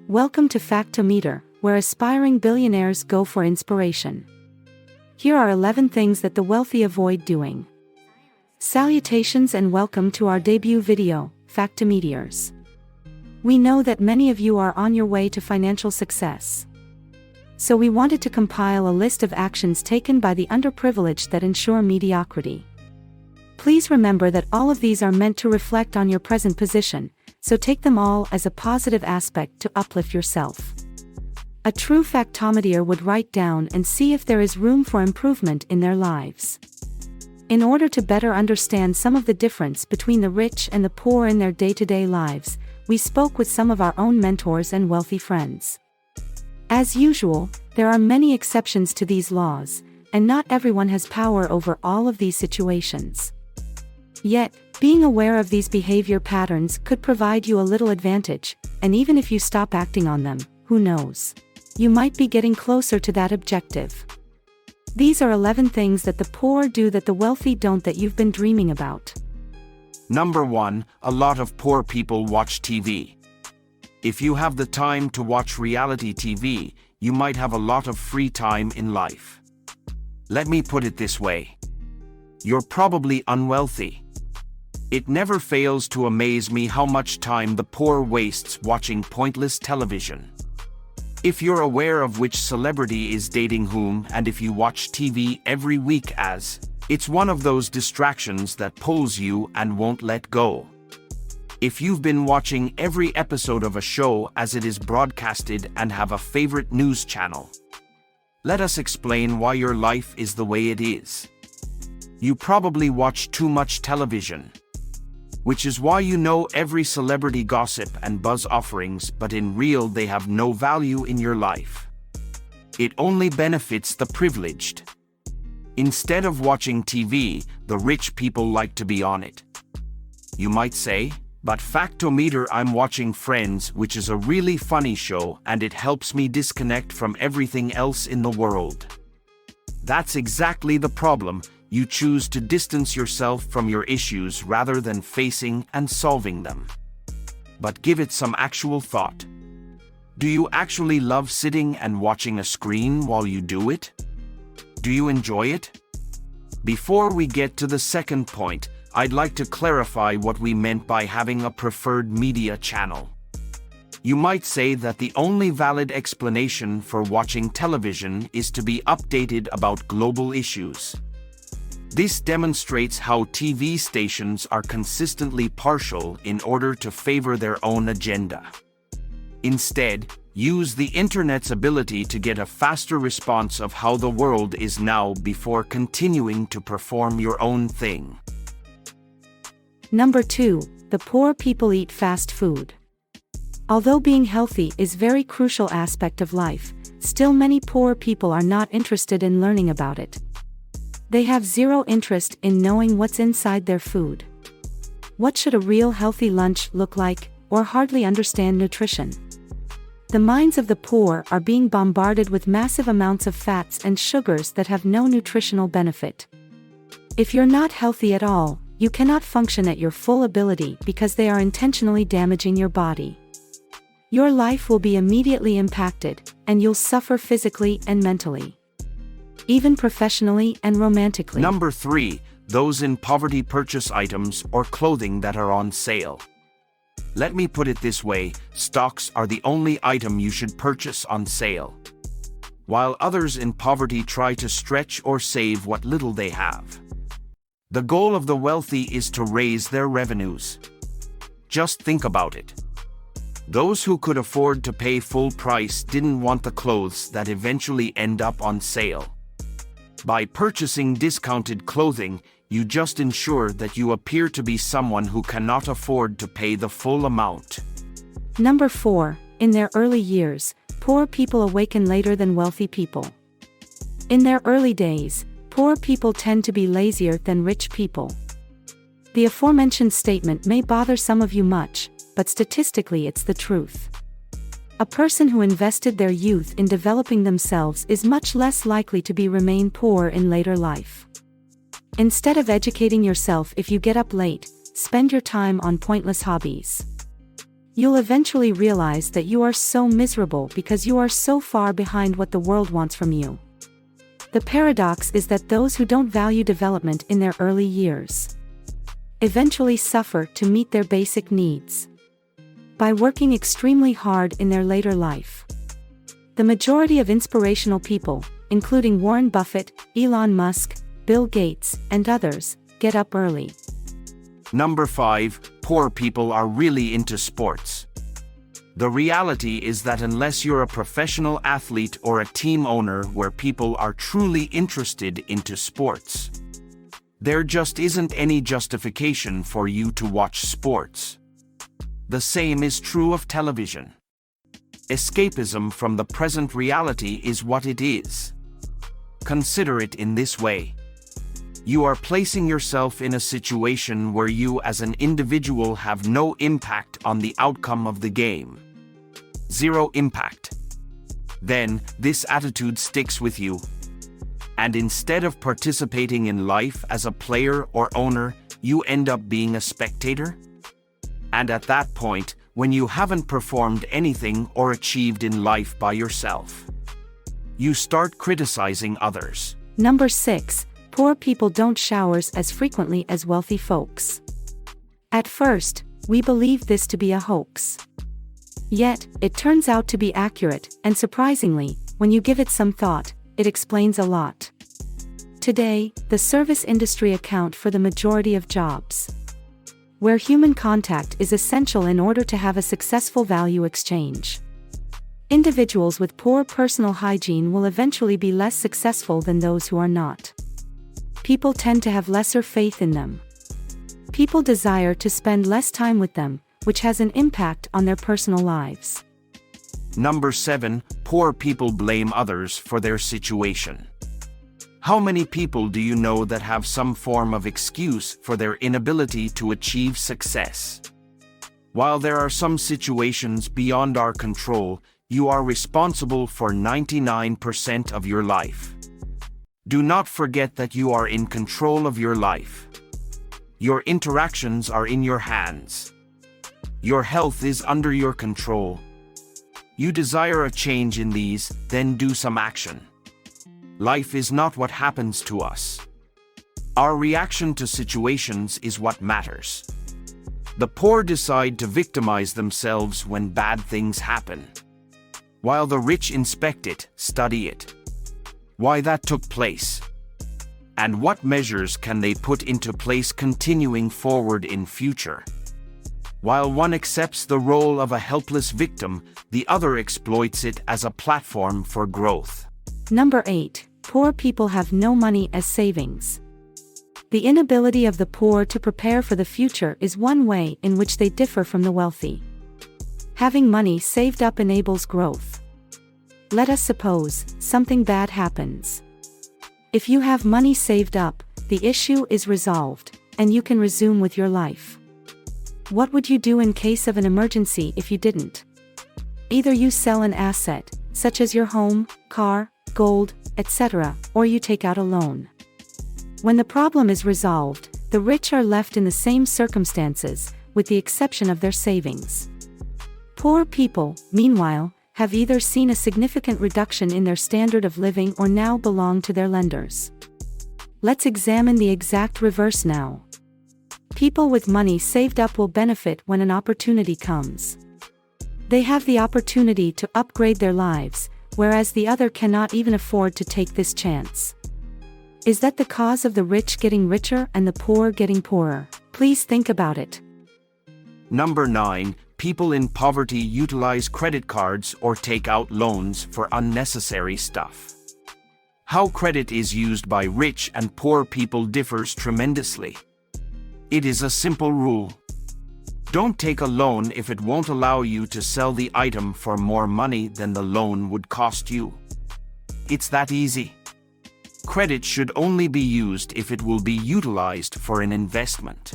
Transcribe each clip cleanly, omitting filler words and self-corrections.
Welcome to Factometer, where aspiring billionaires go for inspiration. Here are 11 things that the wealthy avoid doing. Salutations and welcome to our debut video, Factometers. We know that many of you are on your way to financial success. So we wanted to compile a list of actions taken by the underprivileged that ensure mediocrity. Please remember that all of these are meant to reflect on your present position, so take them all as a positive aspect to uplift yourself. A true factometer would write down and see if there is room for improvement in their lives. In order to better understand some of the difference between the rich and the poor in their day-to-day lives, we spoke with some of our own mentors and wealthy friends. As usual, there are many exceptions to these laws, and not everyone has power over all of these situations. Yet, being aware of these behavior patterns could provide you a little advantage, and even if you stop acting on them, who knows? You might be getting closer to that objective. These are 11 things that the poor do that the wealthy don't that you've been dreaming about. Number 1, a lot of poor people watch TV. If you have the time to watch reality TV, you might have a lot of free time in life. Let me put it this way. You're probably unwealthy. It never fails to amaze me how much time the poor wastes watching pointless television. If you're aware of which celebrity is dating whom and if you watch TV every week it's one of those distractions that pulls you and won't let go. If you've been watching every episode of a show as it is broadcasted and have a favorite news channel, let us explain why your life is the way it is. You probably watch too much television, which is why you know every celebrity gossip and buzz offerings, but in real they have no value in your life. It only benefits the privileged. Instead of watching TV, the rich people like to be on it. You might say, but Factometer, I'm watching Friends, which is a really funny show and it helps me disconnect from everything else in the world. That's exactly the problem. You choose to distance yourself from your issues rather than facing and solving them. But give it some actual thought. Do you actually love sitting and watching a screen while you do it? Do you enjoy it? Before we get to the second point, I'd like to clarify what we meant by having a preferred media channel. You might say that the only valid explanation for watching television is to be updated about global issues. This demonstrates how TV stations are consistently partial in order to favor their own agenda. Instead, use the internet's ability to get a faster response of how the world is now before continuing to perform your own thing. Number 2, the poor people eat fast food. Although being healthy is a very crucial aspect of life, still many poor people are not interested in learning about it. They have zero interest in knowing what's inside their food. What should a real healthy lunch look like, or hardly understand nutrition? The minds of the poor are being bombarded with massive amounts of fats and sugars that have no nutritional benefit. If you're not healthy at all, you cannot function at your full ability because they are intentionally damaging your body. Your life will be immediately impacted, and you'll suffer physically and mentally. Even professionally and romantically. Number 3, those in poverty purchase items or clothing that are on sale. Let me put it this way, stocks are the only item you should purchase on sale, while others in poverty try to stretch or save what little they have. The goal of the wealthy is to raise their revenues. Just think about it. Those who could afford to pay full price didn't want the clothes that eventually end up on sale. By purchasing discounted clothing, you just ensure that you appear to be someone who cannot afford to pay the full amount. Number 4, in their early years, poor people awaken later than wealthy people. In their early days, poor people tend to be lazier than rich people. The aforementioned statement may bother some of you much, but statistically it's the truth. A person who invested their youth in developing themselves is much less likely to remain poor in later life. Instead of educating yourself if you get up late, spend your time on pointless hobbies. You'll eventually realize that you are so miserable because you are so far behind what the world wants from you. The paradox is that those who don't value development in their early years eventually suffer to meet their basic needs by working extremely hard in their later life. The majority of inspirational people, including Warren Buffett, Elon Musk, Bill Gates, and others, get up early. Number 5, poor people are really into sports. The reality is that unless you're a professional athlete or a team owner where people are truly interested into sports, there just isn't any justification for you to watch sports. The same is true of television. Escapism from the present reality is what it is. Consider it in this way. You are placing yourself in a situation where you as an individual have no impact on the outcome of the game. Zero impact. Then, this attitude sticks with you. And instead of participating in life as a player or owner, you end up being a spectator? And at that point, when you haven't performed anything or achieved in life by yourself, you start criticizing others. Number 6. Poor people don't shower as frequently as wealthy folks. At first, we believed this to be a hoax. Yet, it turns out to be accurate, and surprisingly, when you give it some thought, it explains a lot. Today, the service industry account for the majority of jobs, where human contact is essential in order to have a successful value exchange. Individuals with poor personal hygiene will eventually be less successful than those who are not. People tend to have lesser faith in them. People desire to spend less time with them, which has an impact on their personal lives. Number 7, poor people blame others for their situation. How many people do you know that have some form of excuse for their inability to achieve success? While there are some situations beyond our control, you are responsible for 99% of your life. Do not forget that you are in control of your life. Your interactions are in your hands. Your health is under your control. You desire a change in these, then do some action. Life is not what happens to us. Our reaction to situations is what matters. The poor decide to victimize themselves when bad things happen, while the rich inspect it, study it, why that took place, and what measures can they put into place continuing forward in future. While one accepts the role of a helpless victim, the other exploits it as a platform for growth. Number 8. Poor people have no money as savings. The inability of the poor to prepare for the future is one way in which they differ from the wealthy. Having money saved up enables growth. Let us suppose something bad happens. If you have money saved up, the issue is resolved, and you can resume with your life. What would you do in case of an emergency if you didn't? Either you sell an asset, such as your home, car, gold, etc., or you take out a loan. When the problem is resolved, the rich are left in the same circumstances, with the exception of their savings. Poor people, meanwhile, have either seen a significant reduction in their standard of living or now belong to their lenders. Let's examine the exact reverse now. People with money saved up will benefit when an opportunity comes. They have the opportunity to upgrade their lives, whereas the other cannot even afford to take this chance. Is that the cause of the rich getting richer and the poor getting poorer? Please think about it. Number 9. People in poverty utilize credit cards or take out loans for unnecessary stuff. How credit is used by rich and poor people differs tremendously. It is a simple rule. Don't take a loan if it won't allow you to sell the item for more money than the loan would cost you. It's that easy. Credit should only be used if it will be utilized for an investment.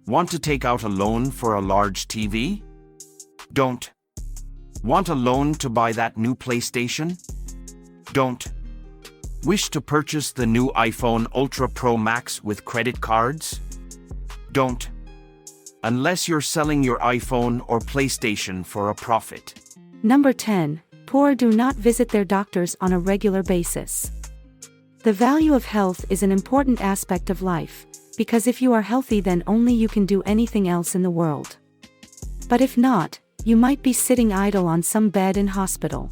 Want to take out a loan for a large TV? Don't. Want a loan to buy that new PlayStation? Don't. Wish to purchase the new iPhone Ultra Pro Max with credit cards? Don't. unless you're selling your iPhone or PlayStation for a profit. Number 10. Poor do not visit their doctors on a regular basis. The value of health is an important aspect of life, because if you are healthy then only you can do anything else in the world. But if not, you might be sitting idle on some bed in hospital.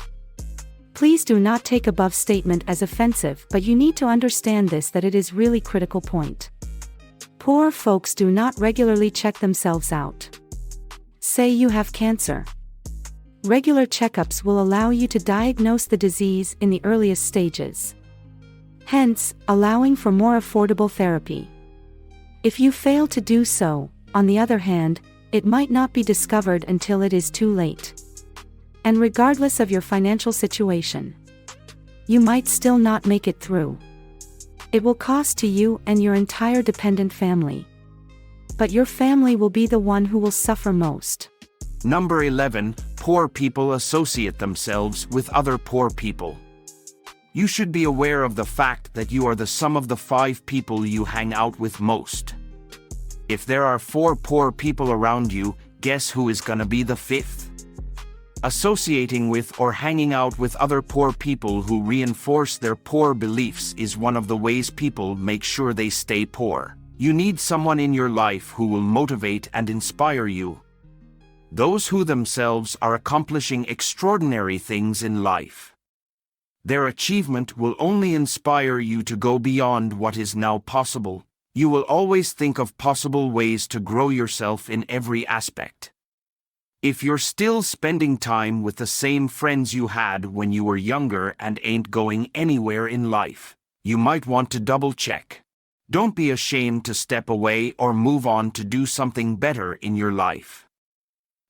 Please do not take above statement as offensive, but you need to understand this, that it is really critical point. Poor folks do not regularly check themselves out. Say you have cancer. Regular checkups will allow you to diagnose the disease in the earliest stages, hence, allowing for more affordable therapy. If you fail to do so, on the other hand, it might not be discovered until it is too late. And regardless of your financial situation, you might still not make it through. It will cost to you and your entire dependent family. But your family will be the one who will suffer most. Number 11. Poor people associate themselves with other poor people. You should be aware of the fact that you are the sum of the 5 people you hang out with most. If there are 4 poor people around you, guess who is gonna be the 5th? Associating with or hanging out with other poor people who reinforce their poor beliefs is one of the ways people make sure they stay poor. You need someone in your life who will motivate and inspire you. Those who themselves are accomplishing extraordinary things in life. Their achievement will only inspire you to go beyond what is now possible. You will always think of possible ways to grow yourself in every aspect. If you're still spending time with the same friends you had when you were younger and ain't going anywhere in life, you might want to double-check. Don't be ashamed to step away or move on to do something better in your life.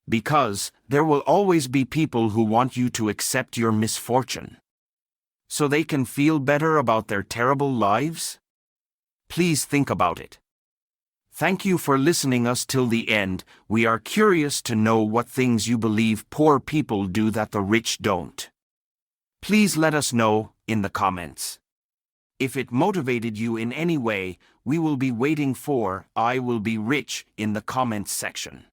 Because there will always be people who want you to accept your misfortune, so they can feel better about their terrible lives. Please think about it. Thank you for listening us till the end. We are curious to know what things you believe poor people do that the rich don't. Please let us know in the comments. If it motivated you in any way, we will be waiting for "I will be rich" in the comments section.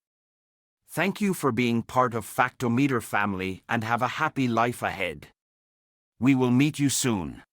Thank you for being part of Factometer family and have a happy life ahead. We will meet you soon.